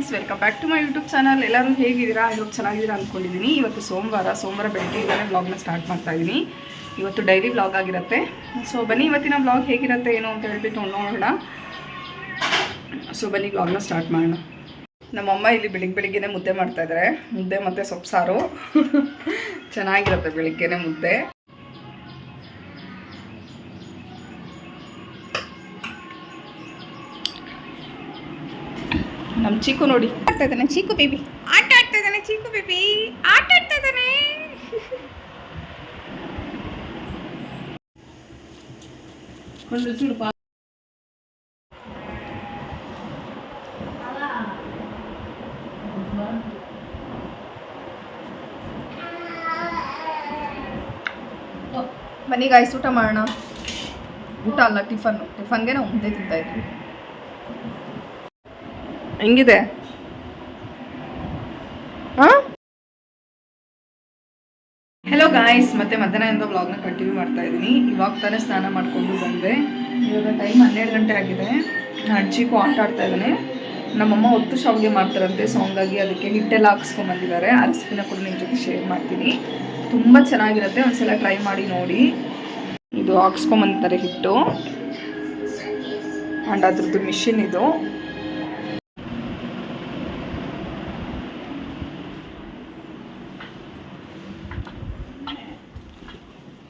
Guys, welcome back to my YouTube channel. ಎಲ್ಲರೂ ಹೇಗಿದ್ದೀರಾ? ಇವತ್ತು ಚೆನ್ನಾಗಿದ್ದೀರಾ ಅಂದ್ಕೊಂಡಿದ್ದೀನಿ. ಇವತ್ತು ಸೋಮವಾರ ಬೆಳಗ್ಗೆಯಿಂದಲೇ ವ್ಲಾಗ್ನ ಸ್ಟಾರ್ಟ್ ಮಾಡ್ತಾ ಇದ್ದೀನಿ. ಇವತ್ತು ಡೈಲಿ ವ್ಲಾಗ್ ಆಗಿರುತ್ತೆ. ಸೊ ಬನ್ನಿ ಇವತ್ತಿನ ವ್ಲಾಗ್ ಹೇಗಿರುತ್ತೆ ಏನು ಅಂತ ಹೇಳ್ಬಿಟ್ಟು ನೋಡೋಣ. ಸೊ ಬನ್ನಿ ವ್ಲಾಗ್ನ ಸ್ಟಾರ್ಟ್ ಮಾಡೋಣ. ನಮ್ಮಮ್ಮ ಇಲ್ಲಿ ಬೆಳಿಗ್ಗೆನೇ ಮುದ್ದೆ ಮಾಡ್ತಾಯಿದ್ದಾರೆ. ಮುದ್ದೆ ಮತ್ತು ಸೊಪ್ಪು ಸಾರು ಚೆನ್ನಾಗಿರುತ್ತೆ ಬೆಳಿಗ್ಗೆನೇ ಮುದ್ದೆ. ನಮ್ಮ ಚೀಕು ನೋಡಿ ಆಡ್ತಾ ಇದ್ದಾನೆ. ಚೀಕು ಬೇಬಿ ಆಟ ಆಡ್ತಾ ಇದ್ದಾನೆ. ಚೀಕು ಬೇಬಿ ಆಟ ಆಡ್ತಾ ಇದ್ದಾನೆ. ಬನ್ನಿ ಗಾಯ್ಸ್, ಊಟ ಮಾಡೋಣ. ಊಟ ಅಲ್ಲ, ಟಿಫನ್ಗೆ ನಾವು ಮುದ್ದೆ ತಿಂತಾ ಇದ್ವಿ. ಹೆಂಗಿದೆ? ಹೆಲೋ ಗಾಯ್ಸ್, ಮತ್ತೆ ಮಧ್ಯಾಹ್ನದಿಂದ ವ್ಲಾಗ್ನ ಕಂಟಿನ್ಯೂ ಮಾಡ್ತಾ ಇದ್ದೀನಿ. ಇವಾಗ ತಾನೇ ಸ್ನಾನ ಮಾಡಿಕೊಂಡು ಬಂದೆ. ಇವಾಗ ಟೈಮ್ 12 ಗಂಟೆ ಆಗಿದೆ. ಅಜ್ಜಿಗೂ ಆಟ ಆಡ್ತಾ ಇದ್ದಾನೆ. ನಮ್ಮಮ್ಮ ಹೊತ್ತು ಶಾವಿಗೆ ಮಾಡ್ತಾರಂತೆ. ಸೊ ಹಂಗಾಗಿ ಅದಕ್ಕೆ ಹಿಟ್ಟೆಲ್ಲ ಹಾಕ್ಸ್ಕೊಂಬಂದಿದ್ದಾರೆ. ಆ ರೆಸಿಪಿನ ಕೂಡ ನಿಮ್ಮ ಜೊತೆ ಶೇರ್ ಮಾಡ್ತೀನಿ. ತುಂಬ ಚೆನ್ನಾಗಿರುತ್ತೆ, ಒಂದ್ಸಲ ಟ್ರೈ ಮಾಡಿ ನೋಡಿ. ಇದು ಹಾಕ್ಸ್ಕೊಂಬಂದಿದ್ದಾರೆ ಹಿಟ್ಟು, ಆ್ಯಂಡ್ ಅದ್ರದ್ದು ಮಿಷಿನ್ ಇದು.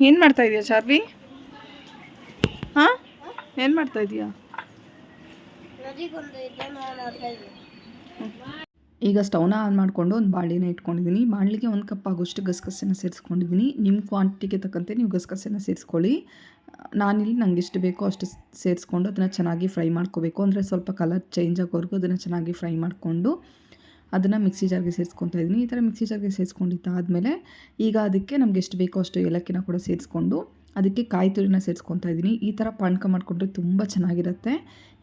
ಏನು ಮಾಡ್ತಾ ಇದೀಯಾ ಚಾರ್ವಿ? ಹಾಂ, ಏನು ಮಾಡ್ತಾ ಇದೀಯಾ? ಈಗ ಸ್ಟವ್ನ ಆನ್ ಮಾಡಿಕೊಂಡು ಒಂದು ಬಾಳಿನ ಇಟ್ಕೊಂಡಿದ್ದೀನಿ. ಬಾಣಲಿಗೆ 1 ಕಪ್ ಆಗೋಷ್ಟು ಗಸಗಸೆನ ಸೇರಿಸ್ಕೊಂಡಿದ್ದೀನಿ. ನಿಮ್ಮ ಕ್ವಾಂಟಿಟಿಗೆ ತಕ್ಕಂತೆ ನೀವು ಗಸಗಸೆನ ಸೇರಿಸ್ಕೊಳ್ಳಿ. ನಾನಿಲ್ಲಿ ನಂಗೆ ಎಷ್ಟು ಬೇಕೋ ಅಷ್ಟು ಸೇರಿಸ್ಕೊಂಡು ಅದನ್ನು ಚೆನ್ನಾಗಿ ಫ್ರೈ ಮಾಡ್ಕೋಬೇಕು. ಅಂದರೆ ಸ್ವಲ್ಪ ಕಲರ್ ಚೇಂಜ್ ಆಗೋವರೆಗೂ ಅದನ್ನು ಚೆನ್ನಾಗಿ ಫ್ರೈ ಮಾಡಿಕೊಂಡು ಅದನ್ನು ಮಿಕ್ಸಿ ಜಾರ್ಗೆ ಸೇರಿಸ್ಕೊತಾ ಇದ್ದೀನಿ. ಈ ಥರ ಮಿಕ್ಸಿ ಜಾರ್ಗೆ ಸೇರಿಸ್ಕೊಂಡಿದ್ದಾದಮೇಲೆ ಈಗ ಅದಕ್ಕೆ ನಮ್ಗೆ ಎಷ್ಟು ಬೇಕೋ ಅಷ್ಟು ಏಲಕ್ಕಿನ ಕೂಡ ಸೇರಿಸ್ಕೊಂಡು ಅದಕ್ಕೆ ಕಾಯಿ ತುರಿನ ಸೇರಿಸ್ಕೊತಾ ಇದ್ದೀನಿ. ಈ ಥರ ಪಾನಕ ಮಾಡಿಕೊಂಡ್ರೆ ತುಂಬ ಚೆನ್ನಾಗಿರುತ್ತೆ.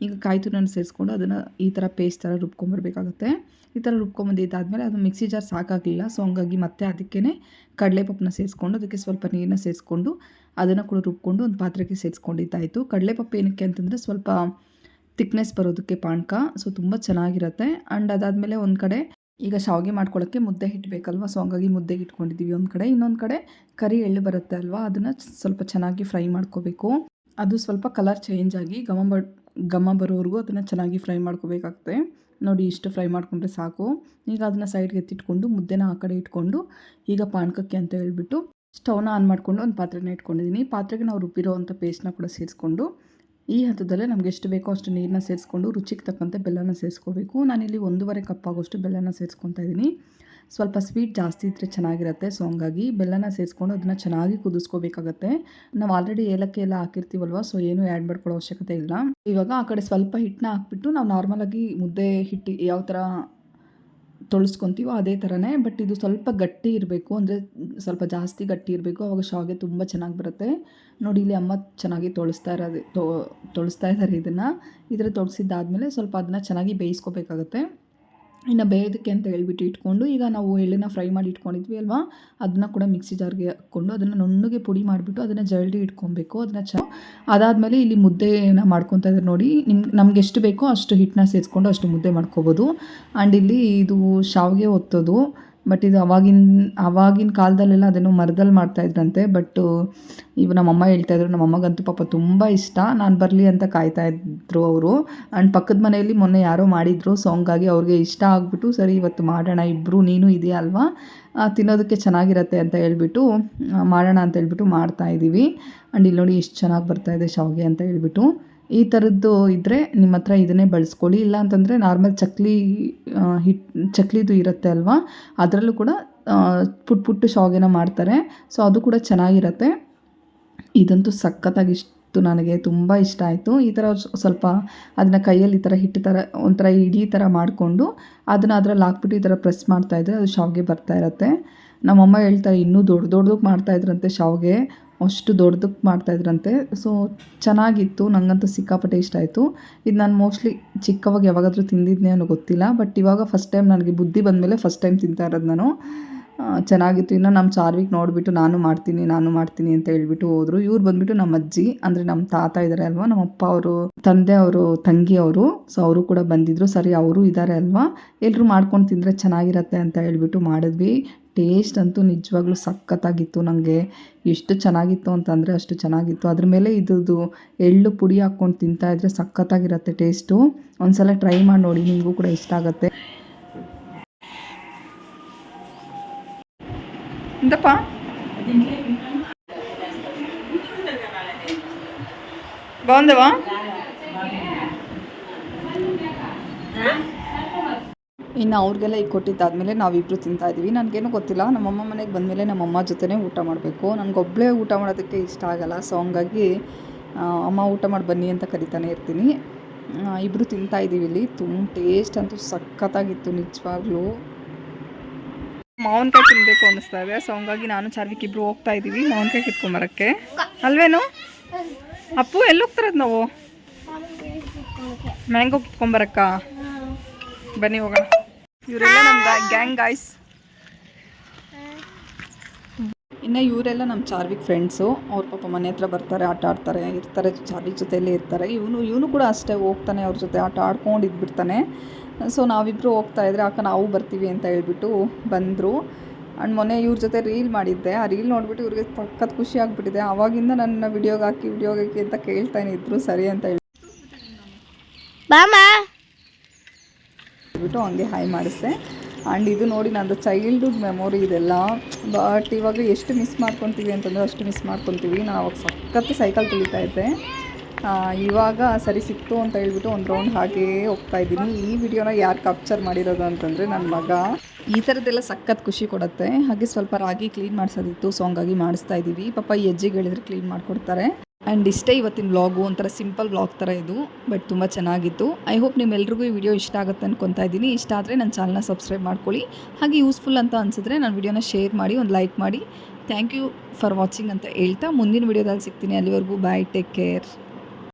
ಈಗ ಕಾಯಿ ತುರಿನ ಸೇರಿಸ್ಕೊಂಡು ಅದನ್ನು ಈ ಥರ ಪೇಸ್ಟ್ ಥರ ರುಬ್ಕೊಂಬರ್ಬೇಕಾಗುತ್ತೆ. ಈ ಥರ ರುಬ್ಕೊಂಬಂದಿದ್ದಾದಮೇಲೆ ಅದು ಮಿಕ್ಸಿ ಜಾರ್ ಸಾಕಾಗಲಿಲ್ಲ. ಸೊ ಹಂಗಾಗಿ ಮತ್ತೆ ಅದಕ್ಕೇ ಕಡಲೆಪಪ್ಪನ್ನ ಸೇರಿಸ್ಕೊಂಡು ಅದಕ್ಕೆ ಸ್ವಲ್ಪ ನೀರನ್ನ ಸೇರಿಸ್ಕೊಂಡು ಅದನ್ನು ಕೂಡ ರುಬ್ಕೊಂಡು ಒಂದು ಪಾತ್ರೆಗೆ ಸೇರಿಸ್ಕೊಂಡಿದ್ದಾಯಿತು. ಕಡಲೆಪಪ್ಪು ಏನಕ್ಕೆ ಅಂತಂದರೆ ಸ್ವಲ್ಪ ತಿಕ್ನೆಸ್ ಬರೋದಕ್ಕೆ ಪಾನಕ. ಸೊ ತುಂಬ ಚೆನ್ನಾಗಿರುತ್ತೆ. ಆ್ಯಂಡ್ ಅದಾದಮೇಲೆ ಒಂದು ಕಡೆ ಈಗ ಶಾವಿಗೆ ಮಾಡ್ಕೊಳ್ಳೋಕ್ಕೆ ಮುದ್ದೆ ಹಿಟ್ಟಬೇಕಲ್ವ. ಸೊ ಹಂಗಾಗಿ ಮುದ್ದೆಗೆ ಇಟ್ಕೊಂಡಿದ್ದೀವಿ ಒಂದು ಕಡೆ. ಇನ್ನೊಂದು ಕಡೆ ಕರಿ ಎಳ್ಳು ಬರುತ್ತೆ ಅಲ್ವಾ, ಅದನ್ನು ಸ್ವಲ್ಪ ಚೆನ್ನಾಗಿ ಫ್ರೈ ಮಾಡ್ಕೋಬೇಕು. ಅದು ಸ್ವಲ್ಪ ಕಲರ್ ಚೇಂಜ್ ಆಗಿ ಘಮ ಬರೋವರೆಗೂ ಅದನ್ನು ಚೆನ್ನಾಗಿ ಫ್ರೈ ಮಾಡ್ಕೋಬೇಕಾಗುತ್ತೆ. ನೋಡಿ, ಇಷ್ಟು ಫ್ರೈ ಮಾಡಿಕೊಂಡ್ರೆ ಸಾಕು. ಈಗ ಅದನ್ನು ಸೈಡ್ಗೆ ಎತ್ತಿಟ್ಕೊಂಡು ಮುದ್ದೆನ ಆ ಕಡೆ ಇಟ್ಕೊಂಡು ಈಗ ಪಾನಕಕ್ಕೆ ಅಂತ ಹೇಳ್ಬಿಟ್ಟು ಸ್ಟವ್ನ ಆನ್ ಮಾಡಿಕೊಂಡು ಒಂದು ಪಾತ್ರೆನ ಇಟ್ಕೊಂಡಿದ್ದೀನಿ. ಪಾತ್ರೆಗೆ ನಾವು ರುಬ್ಬಿರೋ ಅಂಥ ಪೇಸ್ಟ್ನ ಕೂಡ ಸೇರಿಸ್ಕೊಂಡು ಈ ಹಂತದಲ್ಲೇ ನಮ್ಗೆ ಎಷ್ಟು ಬೇಕೋ ಅಷ್ಟು ನೀರನ್ನ ಸೇರಿಸ್ಕೊಂಡು ರುಚಿಗೆ ತಕ್ಕಂತೆ ಬೆಲ್ಲನ ಸೇರಿಸ್ಕೋಬೇಕು. ನಾನಿಲ್ಲಿ 1.5 ಕಪ್ ಆಗೋಷ್ಟು ಬೆಲ್ಲನ ಸೇರಿಸ್ಕೊತಾ ಇದ್ದೀನಿ. ಸ್ವಲ್ಪ ಸ್ವೀಟ್ ಜಾಸ್ತಿ ಇದ್ದರೆ ಚೆನ್ನಾಗಿರುತ್ತೆ. ಸೊ ಹಂಗಾಗಿ ಬೆಲ್ಲನ ಸೇರಿಸ್ಕೊಂಡು ಅದನ್ನು ಚೆನ್ನಾಗಿ ಕುದಿಸ್ಕೋಬೇಕಾಗತ್ತೆ. ನಾವು ಆಲ್ರೆಡಿ ಏಲಕ್ಕಿ ಎಲ್ಲ ಹಾಕಿರ್ತೀವಲ್ವ, ಸೊ ಏನೂ ಆ್ಯಡ್ ಮಾಡ್ಕೊಳ್ಳೋ ಅವಶ್ಯಕತೆ ಇಲ್ಲ. ಇವಾಗ ಆ ಕಡೆ ಸ್ವಲ್ಪ ಹಿಟ್ಟನ್ನ ಹಾಕ್ಬಿಟ್ಟು ನಾವು ನಾರ್ಮಲಾಗಿ ಮುದ್ದೆ ಹಿಟ್ಟು ಯಾವ ಥರ ತೊಳಸ್ಕೊತೀವೋ ಅದೇ ಥರನೇ, ಬಟ್ ಇದು ಸ್ವಲ್ಪ ಗಟ್ಟಿ ಇರಬೇಕು. ಅಂದರೆ ಸ್ವಲ್ಪ ಜಾಸ್ತಿ ಗಟ್ಟಿ ಇರಬೇಕು, ಆವಾಗ ಶಾವಿಗೆ ತುಂಬ ಚೆನ್ನಾಗಿ ಬರುತ್ತೆ. ನೋಡಿ, ಇಲ್ಲಿ ಅಮ್ಮ ಚೆನ್ನಾಗಿ ತೊಳಸ್ತಾ ಇದ್ದಾರೆ. ಇದನ್ನು ಈ ಥರ ತೊಳಸಿದ್ದಾದಮೇಲೆ ಸ್ವಲ್ಪ ಅದನ್ನು ಚೆನ್ನಾಗಿ ಬೇಯಿಸ್ಕೋಬೇಕಾಗತ್ತೆ. ಇನ್ನು ಬೇಯೋದಕ್ಕೆ ಅಂತ ಹೇಳ್ಬಿಟ್ಟು ಇಟ್ಕೊಂಡು ಈಗ ನಾವು ಎಳ್ಳನ್ನು ಫ್ರೈ ಮಾಡಿ ಇಟ್ಕೊಂಡಿದ್ವಿ ಅಲ್ವಾ, ಅದನ್ನು ಕೂಡ ಮಿಕ್ಸಿ ಜಾರ್ಗೆ ಹಾಕ್ಕೊಂಡು ಅದನ್ನು ನುಣ್ಣಗೆ ಪುಡಿ ಮಾಡಿಬಿಟ್ಟು ಅದನ್ನು ಜಲ್ದಿ ಇಟ್ಕೊಬೇಕು. ಅದನ್ನು ಅದಾದಮೇಲೆ ಇಲ್ಲಿ ಮುದ್ದೆನ ಮಾಡ್ಕೊತಾ ಇದ್ದಾರೆ ನೋಡಿ. ನಮ್ಗೆ ಎಷ್ಟು ಬೇಕೋ ಅಷ್ಟು ಹಿಟ್ಟನ್ನ ಸೇರಿಸ್ಕೊಂಡು ಅಷ್ಟು ಮುದ್ದೆ ಮಾಡ್ಕೋಬೋದು. ಆ್ಯಂಡ್ ಇಲ್ಲಿ ಇದು ಶಾವಿಗೆ ಒತ್ತೋದು, ಬಟ್ ಇದು ಅವಾಗಿನ ಕಾಲದಲ್ಲೆಲ್ಲ ಅದನ್ನು ಮರದಲ್ಲಿ ಮಾಡ್ತಾಯಿದ್ರಂತೆ. ಬಟ್ ಇವು ನಮ್ಮಮ್ಮ ಹೇಳ್ತಾಯಿದ್ರು. ನಮ್ಮಮ್ಮಗಂತೂ ಪಾಪ ತುಂಬ ಇಷ್ಟ. ನಾನು ಬರಲಿ ಅಂತ ಕಾಯ್ತಾಯಿದ್ರು ಅವರು. ಆ್ಯಂಡ್ ಪಕ್ಕದ ಮನೆಯಲ್ಲಿ ಮೊನ್ನೆ ಯಾರೋ ಮಾಡಿದರು. ಸೊ ಹಂಗಾಗಿ ಅವ್ರಿಗೆ ಇಷ್ಟ ಆಗಿಬಿಟ್ಟು ಸರಿ ಇವತ್ತು ಮಾಡೋಣ, ಇಬ್ಬರು ನೀನು ಇದೆಯಾ ಅಲ್ವಾ, ತಿನ್ನೋದಕ್ಕೆ ಚೆನ್ನಾಗಿರುತ್ತೆ ಅಂತ ಹೇಳ್ಬಿಟ್ಟು ಮಾಡೋಣ ಅಂತ ಹೇಳ್ಬಿಟ್ಟು ಮಾಡ್ತಾಯಿದ್ದೀವಿ. ಆ್ಯಂಡ್ ಇಲ್ಲಿ ನೋಡಿ ಎಷ್ಟು ಚೆನ್ನಾಗಿ ಬರ್ತಾಯಿದೆ ಶಾವಿಗೆ ಅಂತ ಹೇಳ್ಬಿಟ್ಟು. ಈ ಥರದ್ದು ಇದ್ದರೆ ನಿಮ್ಮ ಹತ್ರ ಇದನ್ನೇ ಬಳಸ್ಕೊಳ್ಳಿ. ಇಲ್ಲ ಅಂತಂದರೆ ನಾರ್ಮಲ್ ಚಕ್ಲಿದು ಇರುತ್ತೆ ಅಲ್ವಾ, ಅದರಲ್ಲೂ ಕೂಡ ಪುಟ್ಟು ಶಾವಿಗೆನ ಮಾಡ್ತಾರೆ. ಸೊ ಅದು ಕೂಡ ಚೆನ್ನಾಗಿರುತ್ತೆ. ಇದಂತೂ ಸಖತ್ತಾಗಿಷ್ಟು ನನಗೆ ತುಂಬ ಇಷ್ಟ ಆಯಿತು. ಈ ಥರ ಸ್ವಲ್ಪ ಅದನ್ನು ಕೈಯಲ್ಲಿ ಈ ಥರ ಹಿಟ್ಟು ಥರ ಒಂಥರ ಇಡೀ ಥರ ಮಾಡಿಕೊಂಡು ಅದನ್ನು ಅದರಲ್ಲಿ ಹಾಕ್ಬಿಟ್ಟು ಈ ಥರ ಪ್ರೆಸ್ ಮಾಡ್ತಾಯಿದ್ರೆ ಅದು ಶಾವಿಗೆ ಬರ್ತಾ ಇರುತ್ತೆ. ನಮ್ಮಮ್ಮ ಹೇಳ್ತಾರೆ ಇನ್ನೂ ದೊಡ್ಡದಕ್ಕೆ ಮಾಡ್ತಾಯಿದ್ರಂತೆ ಶಾವಿಗೆ, ಅಷ್ಟು ದೊಡ್ಡದಕ್ಕೆ ಮಾಡ್ತಾಯಿದ್ರಂತೆ. ಸೊ ಚೆನ್ನಾಗಿತ್ತು, ನನಗಂತೂ ಸಿಕ್ಕಾಪಟ್ಟೆ ಇಷ್ಟ ಆಯಿತು. ಇದು ನಾನು ಮೋಸ್ಟ್ಲಿ ಚಿಕ್ಕವಾಗ ಯಾವಾಗಾದರೂ ತಿಂದಿದ್ನೇ ಅನ್ನೋ ಗೊತ್ತಿಲ್ಲ, ಬಟ್ ಇವಾಗ ಫಸ್ಟ್ ಟೈಮ್ ನನಗೆ ಬುದ್ಧಿ ಬಂದಮೇಲೆ ಫಸ್ಟ್ ಟೈಮ್ ತಿಂತಾ ಇರೋದು ನಾನು. ಚೆನ್ನಾಗಿತ್ತು. ಇನ್ನು ನಮ್ಮ ಚಾರ್ವಿಕ್ ನೋಡಿಬಿಟ್ಟು ನಾನು ಮಾಡ್ತೀನಿ ಅಂತ ಹೇಳ್ಬಿಟ್ಟು ಹೋದರು. ಇವ್ರು ಬಂದುಬಿಟ್ಟು ನಮ್ಮ ಅಜ್ಜಿ ಅಂದರೆ ನಮ್ಮ ತಾತ ಇದ್ದಾರೆ ಅಲ್ವಾ, ನಮ್ಮ ಅಪ್ಪ ಅವರು ತಂದೆ ಅವರು ತಂಗಿ ಅವರು, ಸೊ ಅವರು ಕೂಡ ಬಂದಿದ್ದರು. ಸರಿ ಅವರು ಇದ್ದಾರೆ ಅಲ್ವಾ, ಎಲ್ಲರೂ ಮಾಡ್ಕೊಂಡು ತಿಂದರೆ ಚೆನ್ನಾಗಿರತ್ತೆ ಅಂತ ಹೇಳ್ಬಿಟ್ಟು ಮಾಡಿದ್ವಿ. ಟೇಸ್ಟ್ ಅಂತೂ ನಿಜವಾಗ್ಲೂ ಸಖತ್ತಾಗಿತ್ತು. ನನಗೆ ಎಷ್ಟು ಚೆನ್ನಾಗಿತ್ತು ಅಂತಂದರೆ ಅಷ್ಟು ಚೆನ್ನಾಗಿತ್ತು. ಅದ್ರ ಮೇಲೆ ಇದ್ದು ಎಳ್ಳು ಪುಡಿ ಹಾಕ್ಕೊಂಡು ತಿಂತಾಯಿದ್ರೆ ಸಖತ್ತಾಗಿರುತ್ತೆ ಟೇಸ್ಟು. ಒಂದ್ಸಲ ಟ್ರೈ ಮಾಡಿ ನೋಡಿ, ನಿಮಗೂ ಕೂಡ ಇಷ್ಟ ಆಗುತ್ತೆ. ಎಂತಪ್ಪ ಬಾಂಧವಾ ಇನ್ನು ಅವ್ರಿಗೆಲ್ಲ ಈಗ ಕೊಟ್ಟಿದ್ದಾದಮೇಲೆ ನಾವಿಬ್ಬರು ತಿಂತಾಯಿದ್ದೀವಿ. ನನಗೇನು ಗೊತ್ತಿಲ್ಲ, ನಮ್ಮಮ್ಮ ಮನೆಗೆ ಬಂದಮೇಲೆ ನಮ್ಮಮ್ಮ ಜೊತೆನೇ ಊಟ ಮಾಡಬೇಕು. ನನಗೊಬ್ಬಳೇ ಊಟ ಮಾಡೋದಕ್ಕೆ ಇಷ್ಟ ಆಗಲ್ಲ. ಸೊ ಹಂಗಾಗಿ ಅಮ್ಮ ಊಟ ಮಾಡಿ ಬನ್ನಿ ಅಂತ ಕರಿತಾನೆ ಇರ್ತೀನಿ. ಇಬ್ಬರು ತಿಂತಾಯಿದ್ದೀವಿ ಇಲ್ಲಿ. ತುಂಬ ಟೇಸ್ಟ್ ಅಂತೂ ಸಖತ್ತಾಗಿತ್ತು ನಿಜವಾಗ್ಲೂ. ಮಾವಿನಕಾಯಿ ತಿನ್ನಬೇಕು ಅನ್ನಿಸ್ತಾ ಇದೆ. ಸೊ ಹಂಗಾಗಿ ನಾನು ಚಾರ್ವಿಕ್ ಇಬ್ಬರು ಹೋಗ್ತಾ ಇದ್ದೀವಿ ಮಾವಿನಕಾಯಿ ಕಿತ್ಕೊಂಬರಕ್ಕೆ. ಅಲ್ವೇನು ಅಪ್ಪು? ಎಲ್ಲಿ ಹೋಗ್ತಾರದು ನಾವು? ಮ್ಯಾಂಗೋ ಕಿತ್ಕೊಂಬರಕ್ಕ. ಬನ್ನಿ ಹೋಗೋಣ. ಇವರೆಲ್ಲ ನಮ್ಮ ಗ್ಯಾಂಗ್ ಗಾಯ್ಸ್. ಇನ್ನು ಇವರೆಲ್ಲ ನಮ್ಮ ಚಾರ್ವಿಕ್ ಫ್ರೆಂಡ್ಸು. ಅವ್ರ ಪಾಪ ಮನೆ ಹತ್ರ ಬರ್ತಾರೆ, ಆಟ ಆಡ್ತಾರೆ, ಇರ್ತಾರೆ, ಚಾರ್ವಿಕ್ ಜೊತೆಯಲ್ಲೇ ಇರ್ತಾರೆ. ಇವನು ಕೂಡ ಅಷ್ಟೇ ಹೋಗ್ತಾನೆ, ಅವ್ರ ಜೊತೆ ಆಟ ಆಡ್ಕೊಂಡು ಇದ್ಬಿಡ್ತಾನೆ. ಸೊ ನಾವಿಬ್ಬರು ಹೋಗ್ತಾಯಿದ್ರೆ ಅಕ್ಕ ನಾವು ಬರ್ತೀವಿ ಅಂತ ಹೇಳ್ಬಿಟ್ಟು ಬಂದರು. ಆ್ಯಂಡ್ ಮೊನ್ನೆ ಇವ್ರ ಜೊತೆ ರೀಲ್ ಮಾಡಿದ್ದೆ. ಆ ರೀಲ್ ನೋಡಿಬಿಟ್ಟು ಇವ್ರಿಗೆ ಸಖತ್ ಖುಷಿ ಆಗಿಬಿಟ್ಟಿದೆ. ಆವಾಗಿಂದ ನನ್ನ ವಿಡಿಯೋಗೆ ಹಾಕಿ ಅಂತ ಕೇಳ್ತಾನೆ ಇದ್ರು. ಸರಿ ಅಂತ ಹೇಳ್ಬಿಟ್ಟು ಹಂಗೆ ಹಾಯ್ ಮಾಡಿಸ್ದೆ. ಆ್ಯಂಡ್ ಇದು ನೋಡಿ ನಂದು ಚೈಲ್ಡ್ಹುಡ್ ಮೆಮೊರಿ ಇದೆಲ್ಲ. ಬಟ್ ಇವಾಗ ಎಷ್ಟು ಮಿಸ್ ಮಾಡ್ಕೊತೀವಿ ಅಂತಂದರೆ ಅಷ್ಟು ಮಿಸ್ ಮಾಡ್ಕೊತೀವಿ. ನಾನು ಅವಾಗ ಸಖತ್ತು ಸೈಕಲ್ ತುಳಿತಾ ಇದ್ದೆ. ಇವಾಗ ಸರಿ ಸಿಕ್ತು ಅಂತ ಹೇಳ್ಬಿಟ್ಟು ಒಂದು ರೌಂಡ್ ಹಾಗೇ ಹೋಗ್ತಾಯಿದ್ದೀನಿ. ಈ ವಿಡಿಯೋನ ಯಾರು ಕ್ಯಾಪ್ಚರ್ ಮಾಡಿರೋದು ಅಂತಂದರೆ ನನ್ನ ಮಗ. ಈ ಥರದ್ದೆಲ್ಲ ಸಖತ್ ಖುಷಿ ಕೊಡುತ್ತೆ. ಹಾಗೆ ಸ್ವಲ್ಪ ರಾಗಿ ಕ್ಲೀನ್ ಮಾಡಿಸೋದಿತ್ತು, ಸೊ ಹಂಗಾಗಿ ಮಾಡಿಸ್ತಾ ಇದ್ದೀವಿ. ಪಾಪ ಈ ಅಜ್ಜಿಗೆ ಹೇಳಿದ್ರೆ ಕ್ಲೀನ್ ಮಾಡಿಕೊಡ್ತಾರೆ. ಆ್ಯಂಡ್ ಇಷ್ಟೇ ಇವತ್ತಿನ ವ್ಲಾಗು. ಒಂಥರ ಸಿಂಪಲ್ ವ್ಲಾಗ್ ಥರ ಇದು, ಬಟ್ ತುಂಬ ಚೆನ್ನಾಗಿತ್ತು. ಐ ಹೋಪ್ ನಿಮ್ಮೆಲ್ರಿಗೂ ಈ ವಿಡಿಯೋ ಇಷ್ಟ ಆಗುತ್ತೆ ಅನ್ಕೊತಾ ಇದ್ದೀನಿ. ಇಷ್ಟ ಆದರೆ ನನ್ನ ಚಾನಲ್ನ ಸಬ್ಸ್ಕ್ರೈಬ್ ಮಾಡ್ಕೊಳ್ಳಿ. ಹಾಗೆ ಯೂಸ್ಫುಲ್ ಅಂತ ಅನಿಸಿದ್ರೆ ನನ್ನ ವಿಡಿಯೋನ ಶೇರ್ ಮಾಡಿ, ಒಂದು ಲೈಕ್ ಮಾಡಿ. ಥ್ಯಾಂಕ್ ಯು ಫಾರ್ ವಾಚಿಂಗ್ ಅಂತ ಹೇಳ್ತಾ ಮುಂದಿನ ವಿಡಿಯೋದಲ್ಲಿ ಸಿಗ್ತೀನಿ. ಅಲ್ಲಿವರೆಗೂ ಬಾಯ್, ಟೇಕ್ ಕೇರ್.